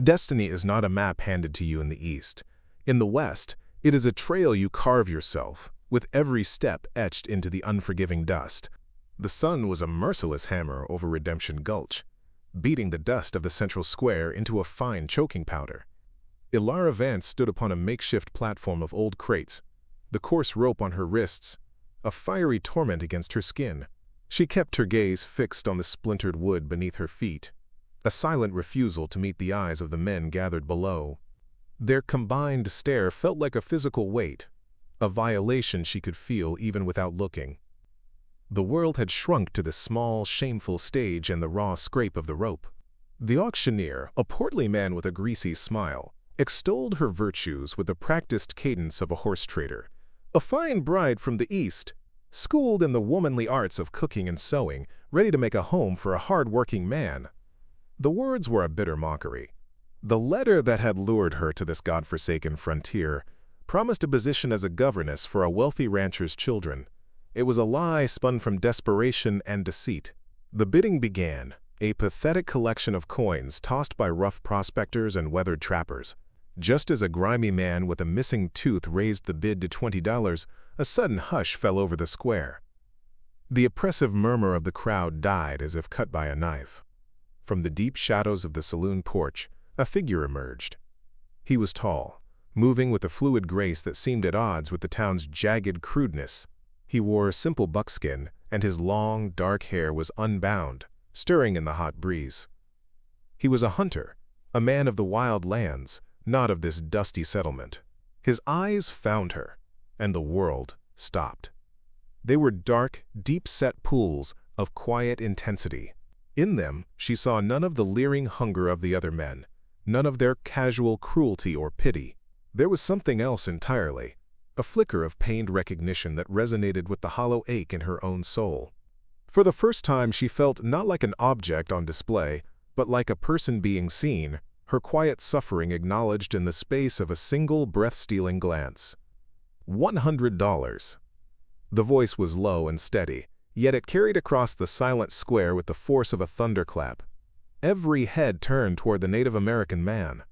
Destiny is not a map handed to you in the East. In the West, it is a trail you carve yourself, with every step etched into the unforgiving dust. The sun was a merciless hammer over Redemption Gulch, beating the dust of the central square into a fine choking powder. Ilara Vance stood upon a makeshift platform of old crates, the coarse rope on her wrists, a fiery torment against her skin. She kept her gaze fixed on the splintered wood beneath her feet, a silent refusal to meet the eyes of the men gathered below. Their combined stare felt like a physical weight, a violation she could feel even without looking. The world had shrunk to the small, shameful stage and the raw scrape of the rope. The auctioneer, a portly man with a greasy smile, extolled her virtues with the practiced cadence of a horse trader. A fine bride from the East, schooled in the womanly arts of cooking and sewing, ready to make a home for a hard-working man. The words were a bitter mockery. The letter that had lured her to this godforsaken frontier promised a position as a governess for a wealthy rancher's children. It was a lie spun from desperation and deceit. The bidding began, a pathetic collection of coins tossed by rough prospectors and weathered trappers. Just as a grimy man with a missing tooth raised the bid to $20, a sudden hush fell over the square. The oppressive murmur of the crowd died as if cut by a knife. From the deep shadows of the saloon porch, a figure emerged. He was tall, moving with a fluid grace that seemed at odds with the town's jagged crudeness. He wore simple buckskin, and his long, dark hair was unbound, stirring in the hot breeze. He was a hunter, a man of the wild lands, not of this dusty settlement. His eyes found her, and the world stopped. They were dark, deep-set pools of quiet intensity. In them, she saw none of the leering hunger of the other men, none of their casual cruelty or pity. There was something else entirely, a flicker of pained recognition that resonated with the hollow ache in her own soul. For the first time, she felt not like an object on display, but like a person being seen, her quiet suffering acknowledged in the space of a single breath-stealing glance. $100. The voice was low and steady, yet it carried across the silent square with the force of a thunderclap. Every head turned toward the Native American man.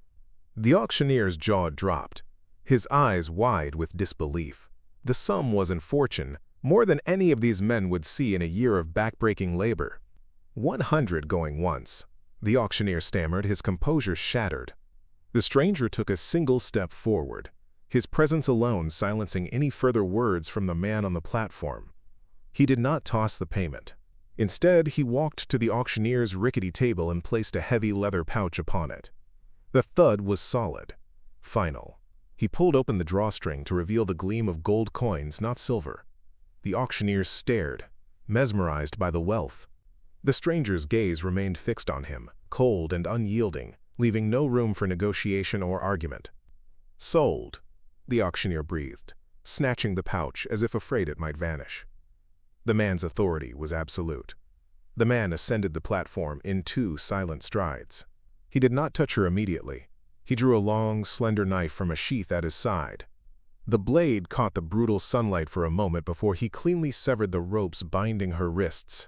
The auctioneer's jaw dropped, his eyes wide with disbelief. The sum was in fortune, more than any of these men would see in a year of backbreaking labor. 100 going once. The auctioneer stammered, his composure shattered. The stranger took a single step forward, his presence alone silencing any further words from the man on the platform. He did not toss the payment. Instead, he walked to the auctioneer's rickety table and placed a heavy leather pouch upon it. The thud was solid, final. He pulled open the drawstring to reveal the gleam of gold coins, not silver. The auctioneer stared, mesmerized by the wealth. The stranger's gaze remained fixed on him, cold and unyielding, leaving no room for negotiation or argument. "Sold," the auctioneer breathed, snatching the pouch as if afraid it might vanish. The man's authority was absolute. The man ascended the platform in 2 silent strides. He did not touch her immediately. He drew a long, slender knife from a sheath at his side. The blade caught the brutal sunlight for a moment before he cleanly severed the ropes binding her wrists.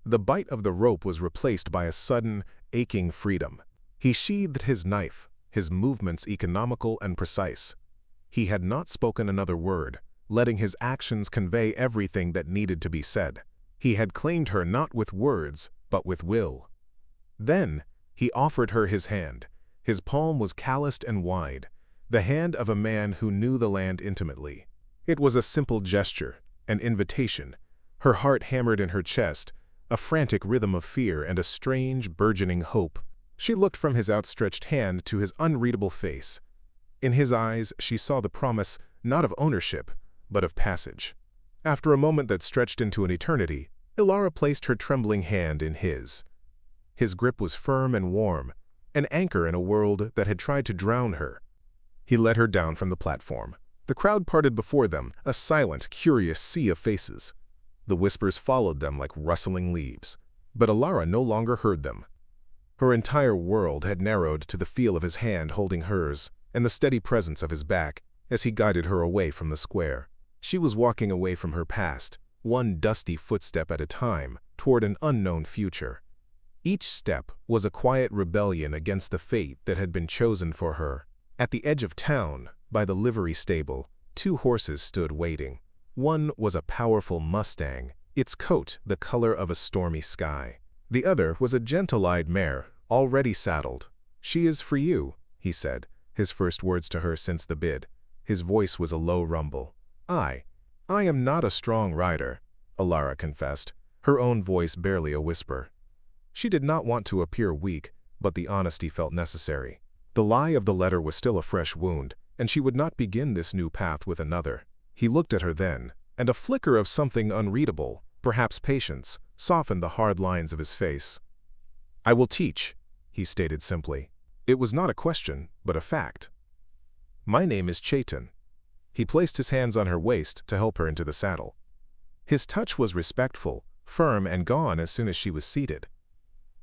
The bite of the rope was replaced by a sudden, aching freedom. He sheathed his knife, his movements economical and precise. He had not spoken another word, letting his actions convey everything that needed to be said. He had claimed her not with words, but with will. Then, he offered her his hand. His palm was calloused and wide, the hand of a man who knew the land intimately. It was a simple gesture, an invitation. Her heart hammered in her chest, a frantic rhythm of fear and a strange, burgeoning hope. She looked from his outstretched hand to his unreadable face. In his eyes, she saw the promise not of ownership, but of passage. After a moment that stretched into an eternity, Ilara placed her trembling hand in his. His grip was firm and warm, an anchor in a world that had tried to drown her. He led her down from the platform. The crowd parted before them, a silent, curious sea of faces. The whispers followed them like rustling leaves, but Ilara no longer heard them. Her entire world had narrowed to the feel of his hand holding hers and the steady presence of his back as he guided her away from the square. She was walking away from her past, one dusty footstep at a time, toward an unknown future. Each step was a quiet rebellion against the fate that had been chosen for her. At the edge of town, by the livery stable, 2 horses stood waiting. One was a powerful Mustang, its coat the color of a stormy sky. The other was a gentle-eyed mare, already saddled. "She is for you," he said, his first words to her since the bid. His voice was a low rumble. I am not a strong rider," Alara confessed, her own voice barely a whisper. She did not want to appear weak, but the honesty felt necessary. The lie of the letter was still a fresh wound, and she would not begin this new path with another. He looked at her then, and a flicker of something unreadable, perhaps patience, softened the hard lines of his face. "I will teach," he stated simply. It was not a question, but a fact. "My name is Chaitan." He placed his hands on her waist to help her into the saddle. His touch was respectful, firm, and gone as soon as she was seated.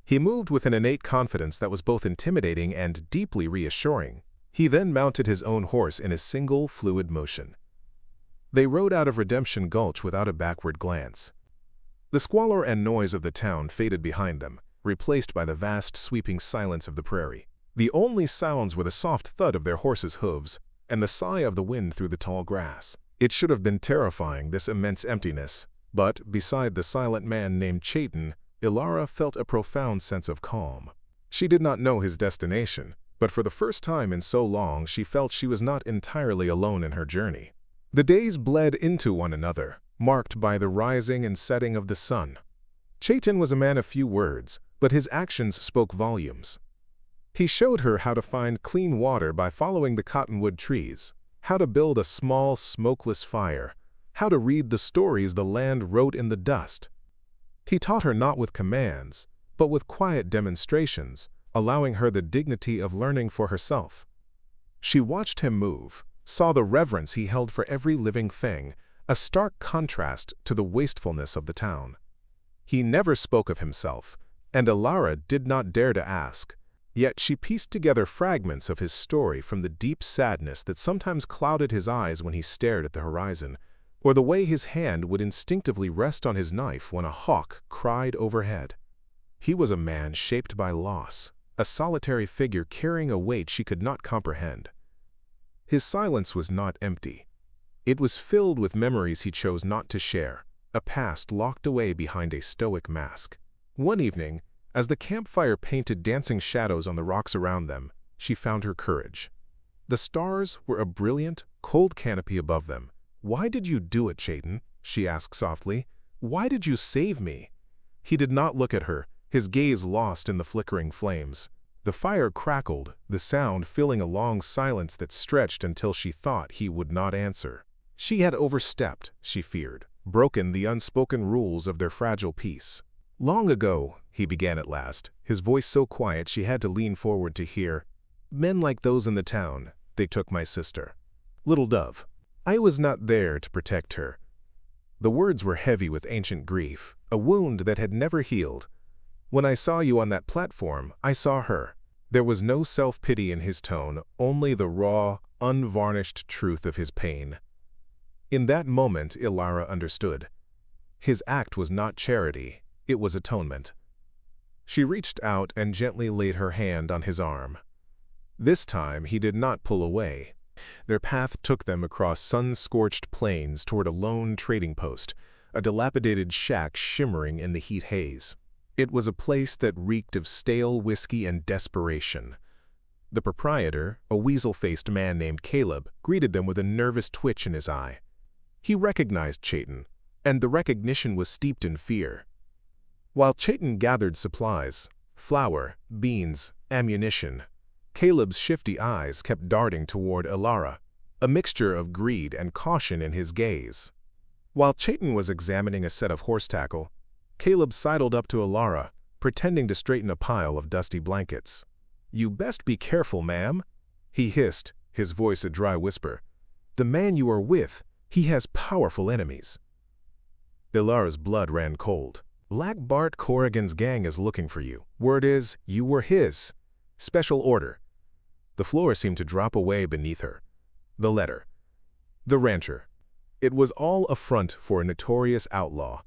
He moved with an innate confidence that was both intimidating and deeply reassuring. He then mounted his own horse in a single, fluid motion. They rode out of Redemption Gulch without a backward glance. The squalor and noise of the town faded behind them, replaced by the vast, sweeping silence of the prairie. The only sounds were the soft thud of their horses' hooves and the sigh of the wind through the tall grass. It should have been terrifying, this immense emptiness, but beside the silent man named Chaitan, Alara felt a profound sense of calm. She did not know his destination, but for the first time in so long she felt she was not entirely alone in her journey. The days bled into one another, marked by the rising and setting of the sun. Chaitan was a man of few words, but his actions spoke volumes. He showed her how to find clean water by following the cottonwood trees, how to build a small, smokeless fire, how to read the stories the land wrote in the dust. He taught her not with commands, but with quiet demonstrations, allowing her the dignity of learning for herself. She watched him move, saw the reverence he held for every living thing, a stark contrast to the wastefulness of the town. He never spoke of himself, and Alara did not dare to ask. Yet she pieced together fragments of his story from the deep sadness that sometimes clouded his eyes when he stared at the horizon, or the way his hand would instinctively rest on his knife when a hawk cried overhead. He was a man shaped by loss, a solitary figure carrying a weight she could not comprehend. His silence was not empty. It was filled with memories he chose not to share, a past locked away behind a stoic mask. One evening, as the campfire painted dancing shadows on the rocks around them, she found her courage. The stars were a brilliant, cold canopy above them. "Why did you do it, Chaitan?" she asked softly. "Why did you save me?" He did not look at her, his gaze lost in the flickering flames. The fire crackled, the sound filling a long silence that stretched until she thought he would not answer. She had overstepped, she feared, broken the unspoken rules of their fragile peace. "Long ago," he began at last, his voice so quiet she had to lean forward to hear, "men like those in the town, they took my sister. Little Dove. I was not there to protect her." The words were heavy with ancient grief, a wound that had never healed. "When I saw you on that platform, I saw her." There was no self-pity in his tone, only the raw, unvarnished truth of his pain. In that moment, Alara understood. His act was not charity, it was atonement. She reached out and gently laid her hand on his arm. This time he did not pull away. Their path took them across sun-scorched plains toward a lone trading post, a dilapidated shack shimmering in the heat haze. It was a place that reeked of stale whiskey and desperation. The proprietor, a weasel-faced man named Caleb, greeted them with a nervous twitch in his eye. He recognized Chaitan, and the recognition was steeped in fear. While Chaitan gathered supplies, flour, beans, ammunition, Caleb's shifty eyes kept darting toward Alara, a mixture of greed and caution in his gaze. While Chaitan was examining a set of horse tackle, Caleb sidled up to Alara, pretending to straighten a pile of dusty blankets. "You best be careful, ma'am," he hissed, his voice a dry whisper. "The man you are with, he has powerful enemies." Alara's blood ran cold. "Black Bart Corrigan's gang is looking for you. Word is, you were his. Special order." The floor seemed to drop away beneath her. The letter. The rancher. It was all a front for a notorious outlaw.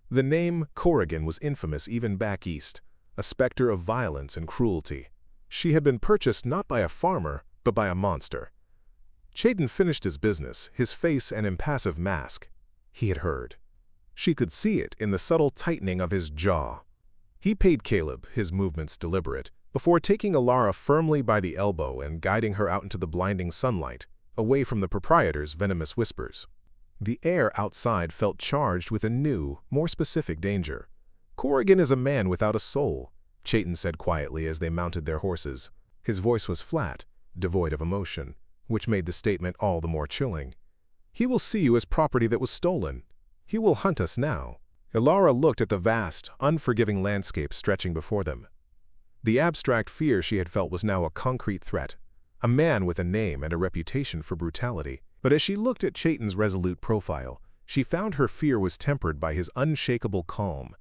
The name Corrigan was infamous even back east, a specter of violence and cruelty. She had been purchased not by a farmer, but by a monster. Chayton finished his business, his face an impassive mask. He had heard. She could see it in the subtle tightening of his jaw. He paid Caleb, his movements deliberate, before taking Alara firmly by the elbow and guiding her out into the blinding sunlight, away from the proprietor's venomous whispers. The air outside felt charged with a new, more specific danger. "Corrigan is a man without a soul," Chayton said quietly as they mounted their horses. His voice was flat, devoid of emotion, which made the statement all the more chilling. "He will see you as property that was stolen. He will hunt us now." Alara looked at the vast, unforgiving landscape stretching before them. The abstract fear she had felt was now a concrete threat, a man with a name and a reputation for brutality. But as she looked at Chayton's resolute profile, she found her fear was tempered by his unshakable calm.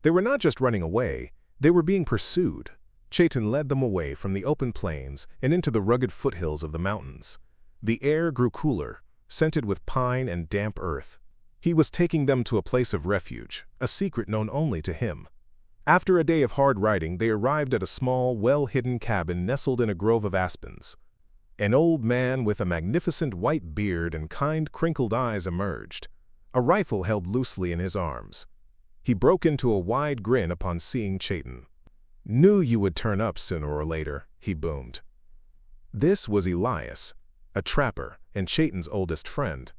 They were not just running away, they were being pursued. Chayton led them away from the open plains and into the rugged foothills of the mountains. The air grew cooler, scented with pine and damp earth. He was taking them to a place of refuge, a secret known only to him. After a day of hard riding, they arrived at a small, well-hidden cabin nestled in a grove of aspens. An old man with a magnificent white beard and kind, crinkled eyes emerged, a rifle held loosely in his arms. He broke into a wide grin upon seeing Chayton. "Knew you would turn up sooner or later," he boomed. This was Elias, a trapper and Chayton's oldest friend.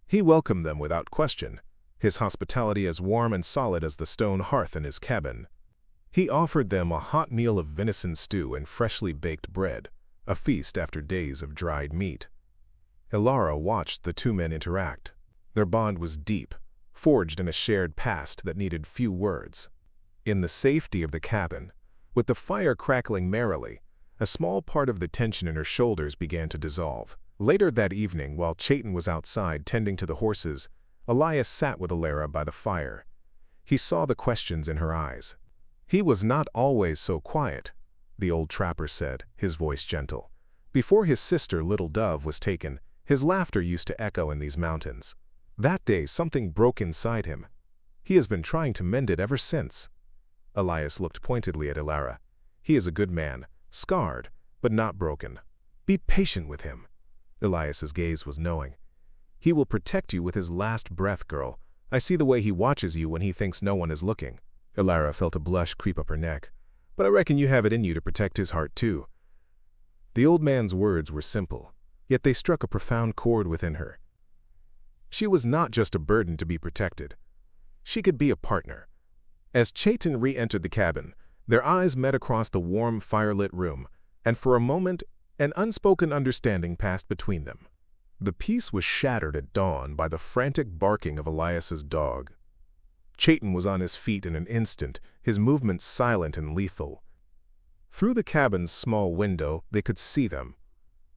He welcomed them without question, his hospitality as warm and solid as the stone hearth in his cabin. He offered them a hot meal of venison stew and freshly baked bread, a feast after days of dried meat. Alara watched the two men interact. Their bond was deep, forged in a shared past that needed few words. In the safety of the cabin, with the fire crackling merrily, a small part of the tension in her shoulders began to dissolve. Later that evening, while Chayton was outside tending to the horses, Elias sat with Alara by the fire. He saw the questions in her eyes. "He was not always so quiet," the old trapper said, his voice gentle. "Before his sister, Little Dove, was taken, his laughter used to echo in these mountains. That day something broke inside him. He has been trying to mend it ever since." Elias looked pointedly at Alara. "He is a good man, scarred, but not broken. Be patient with him." Elias's gaze was knowing. "He will protect you with his last breath, girl. I see the way he watches you when he thinks no one is looking." Alara felt a blush creep up her neck. "But I reckon you have it in you to protect his heart too." The old man's words were simple, yet they struck a profound chord within her. She was not just a burden to be protected. She could be a partner. As Chayton re-entered the cabin, their eyes met across the warm, firelit room, and for a moment, an unspoken understanding passed between them. The peace was shattered at dawn by the frantic barking of Elias's dog. Chayton was on his feet in an instant, his movements silent and lethal. Through the cabin's small window, they could see them.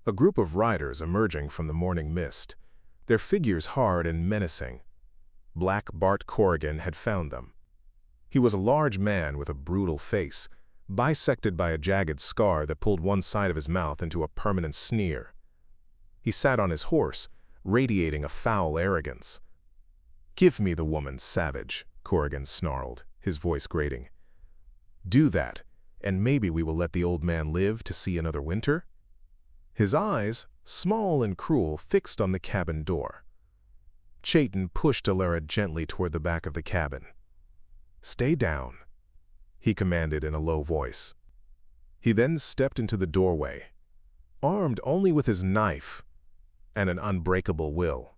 A group of riders emerging from the morning mist, their figures hard and menacing. Black Bart Corrigan had found them. He was a large man with a brutal face, bisected by a jagged scar that pulled one side of his mouth into a permanent sneer. He sat on his horse, radiating a foul arrogance. "Give me the woman, savage," Corrigan snarled, his voice grating. "Do that, and maybe we will let the old man live to see another winter?" His eyes, small and cruel, fixed on the cabin door. Chayton pushed Alara gently toward the back of the cabin. "Stay down," he commanded in a low voice. He then stepped into the doorway, armed only with his knife and an unbreakable will.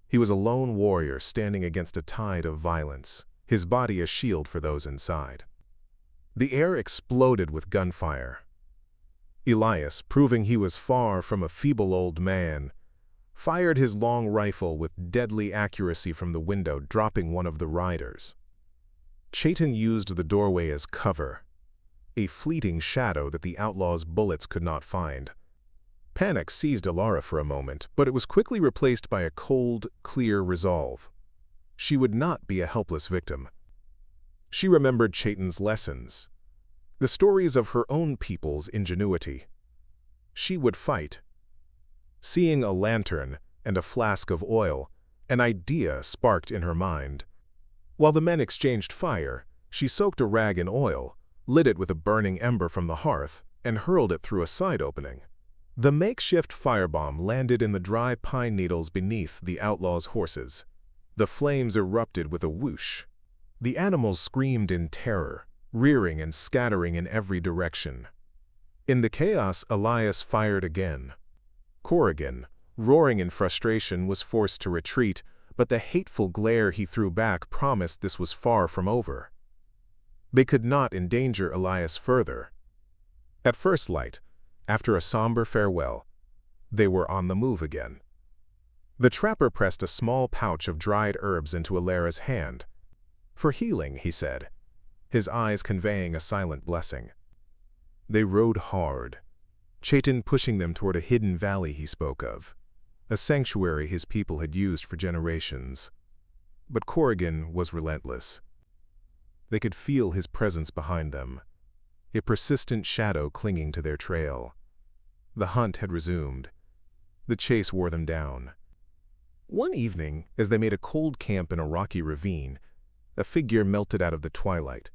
He was a lone warrior standing against a tide of violence, his body a shield for those inside. The air exploded with gunfire. Elias, proving he was far from a feeble old man, fired his long rifle with deadly accuracy from the window, dropping one of the riders. Chayton used the doorway as cover, a fleeting shadow that the outlaw's bullets could not find. Panic seized Alara for a moment, but it was quickly replaced by a cold, clear resolve. She would not be a helpless victim. She remembered Chayton's lessons, the stories of her own people's ingenuity. She would fight. Seeing a lantern and a flask of oil, an idea sparked in her mind. While the men exchanged fire, She soaked a rag in oil, lit it with a burning ember from the hearth, and hurled it through a side opening. The makeshift firebomb landed in the dry pine needles beneath the outlaw's horses. The flames erupted with a whoosh. The animals screamed in terror, rearing and scattering in every direction. In the chaos, Elias fired again. Corrigan, roaring in frustration, was forced to retreat, but the hateful glare he threw back promised this was far from over. They could not endanger Elias further. At first light, after a somber farewell, they were on the move again. The trapper pressed a small pouch of dried herbs into Alara's hand. "For healing," he said, his eyes conveying a silent blessing. They rode hard, Chaitin pushing them toward a hidden valley he spoke of, a sanctuary his people had used for generations. But Corrigan was relentless. They could feel his presence behind them, a persistent shadow clinging to their trail. The hunt had resumed. The chase wore them down. One evening, as they made a cold camp in a rocky ravine, a figure melted out of the twilight.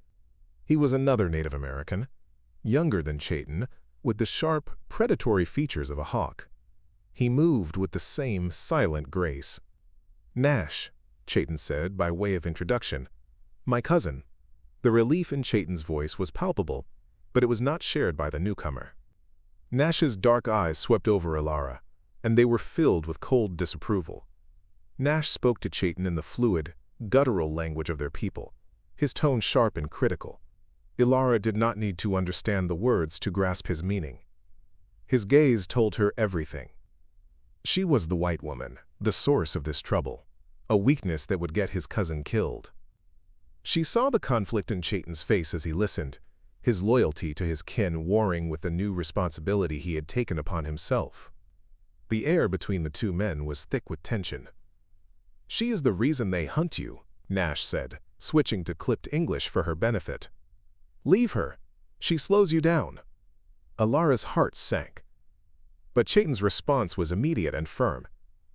He was another Native American, younger than Chaitin, with the sharp, predatory features of a hawk. He moved with the same silent grace. "Nash," Chaitin said by way of introduction. "My cousin." The relief in Chaitin's voice was palpable, but it was not shared by the newcomer. Nash's dark eyes swept over Alara, and they were filled with cold disapproval. Nash spoke to Chaitin in the fluid, guttural language of their people, his tone sharp and critical. Alara did not need to understand the words to grasp his meaning. His gaze told her everything. She was the white woman, the source of this trouble, a weakness that would get his cousin killed. She saw the conflict in Chaitin's face as he listened, his loyalty to his kin warring with the new responsibility he had taken upon himself. The air between the two men was thick with tension. "She is the reason they hunt you," Nash said, switching to clipped English for her benefit. "Leave her. She slows you down." Alara's heart sank. But Chaitin's response was immediate and firm.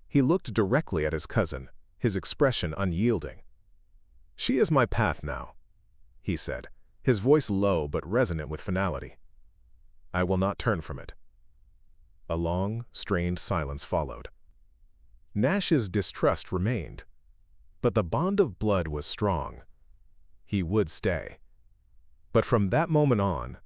He looked directly at his cousin, his expression unyielding. "She is my path now," he said, his voice low but resonant with finality. "I will not turn from it." A long, strained silence followed. Nash's distrust remained, but the bond of blood was strong. He would stay. But from that moment on,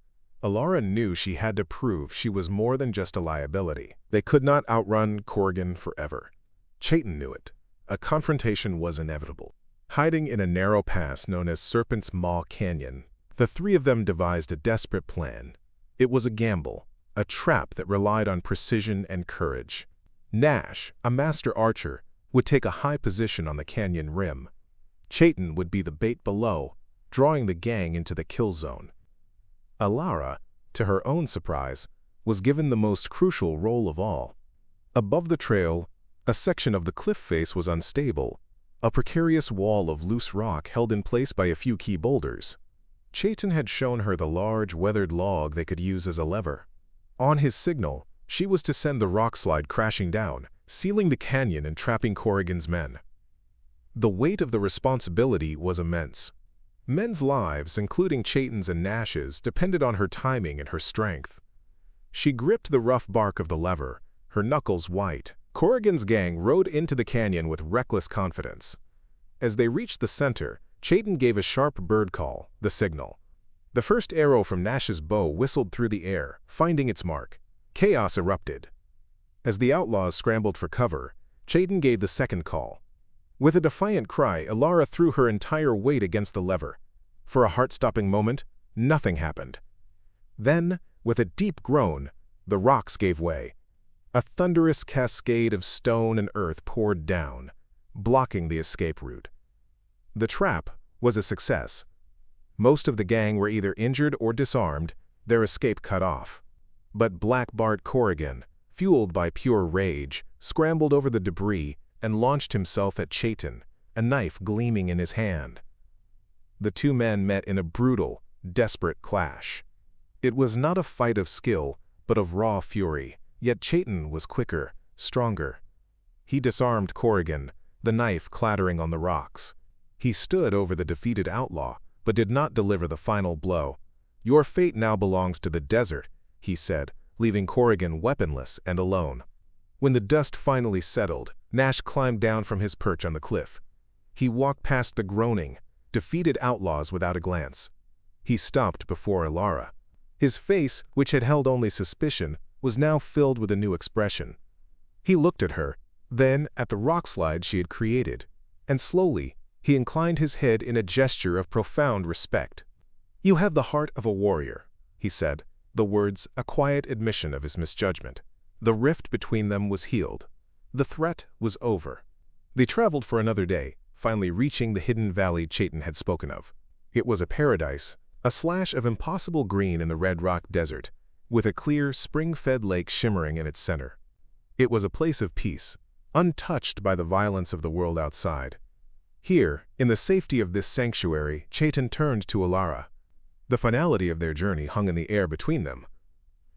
Alara knew she had to prove she was more than just a liability. They could not outrun Corrigan forever. Chaitin knew it. A confrontation was inevitable. Hiding in a narrow pass known as Serpent's Maw Canyon, the three of them devised a desperate plan. It was a gamble, a trap that relied on precision and courage. Nash, a master archer, would take a high position on the canyon rim. Chaitin would be the bait below, drawing the gang into the kill zone. Alara, to her own surprise, was given the most crucial role of all. Above the trail, a section of the cliff face was unstable, a precarious wall of loose rock held in place by a few key boulders. Chaitin had shown her the large, weathered log they could use as a lever. On his signal, she was to send the rock slide crashing down, sealing the canyon and trapping Corrigan's men. The weight of the responsibility was immense. Men's lives, including Chaitin's and Nash's, depended on her timing and her strength. She gripped the rough bark of the lever, her knuckles white. Corrigan's gang rode into the canyon with reckless confidence. As they reached the center, Chaitin gave a sharp bird call, the signal. The first arrow from Nash's bow whistled through the air, finding its mark. Chaos erupted. As the outlaws scrambled for cover, Chaitin gave the second call. With a defiant cry, Alara threw her entire weight against the lever. For a heart-stopping moment, nothing happened. Then, with a deep groan, the rocks gave way. A thunderous cascade of stone and earth poured down, blocking the escape route. The trap was a success. Most of the gang were either injured or disarmed, their escape cut off. But Black Bart Corrigan, fueled by pure rage, scrambled over the debris and launched himself at Chaitin, a knife gleaming in his hand. The two men met in a brutal, desperate clash. It was not a fight of skill, but of raw fury, yet Chaitin was quicker, stronger. He disarmed Corrigan, the knife clattering on the rocks. He stood over the defeated outlaw, but did not deliver the final blow. "Your fate now belongs to the desert," he said, leaving Corrigan weaponless and alone. When the dust finally settled, Nash climbed down from his perch on the cliff. He walked past the groaning, defeated outlaws without a glance. He stopped before Ilara. His face, which had held only suspicion, was now filled with a new expression. He looked at her, then at the rock slide she had created, and slowly he inclined his head in a gesture of profound respect. "You have the heart of a warrior," he said, the words a quiet admission of his misjudgment. The rift between them was healed. The threat was over. They traveled for another day, finally reaching the hidden valley Chayton had spoken of. It was a paradise, a slash of impossible green in the red rock desert, with a clear, spring-fed lake shimmering in its center. It was a place of peace, untouched by the violence of the world outside. Here, in the safety of this sanctuary, Chayton turned to Ilara. The finality of their journey hung in the air between them.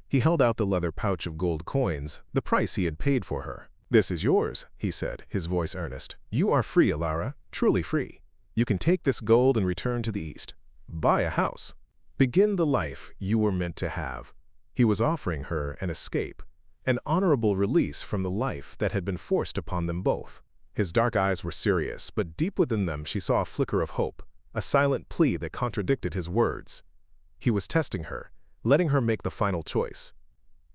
He held out the leather pouch of gold coins, the price he had paid for her. "This is yours," he said, his voice earnest. "You are free, Ilara, truly free. You can take this gold and return to the east. Buy a house. Begin the life you were meant to have." He was offering her an escape, an honorable release from the life that had been forced upon them both. His dark eyes were serious, but deep within them she saw a flicker of hope, a silent plea that contradicted his words. He was testing her, letting her make the final choice.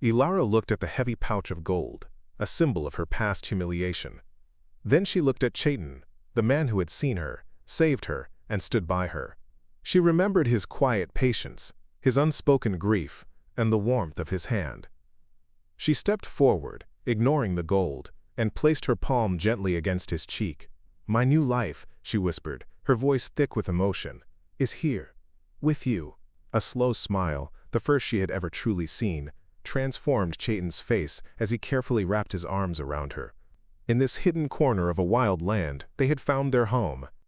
Ilara looked at the heavy pouch of gold, a symbol of her past humiliation. Then she looked at Chayton, the man who had seen her, saved her, and stood by her. She remembered his quiet patience, his unspoken grief, and the warmth of his hand. She stepped forward, ignoring the gold, and placed her palm gently against his cheek. "My new life," she whispered, her voice thick with emotion, "is here, with you." A slow smile, the first she had ever truly seen, transformed Chayton's face as he carefully wrapped his arms around her. In this hidden corner of a wild land, they had found their home,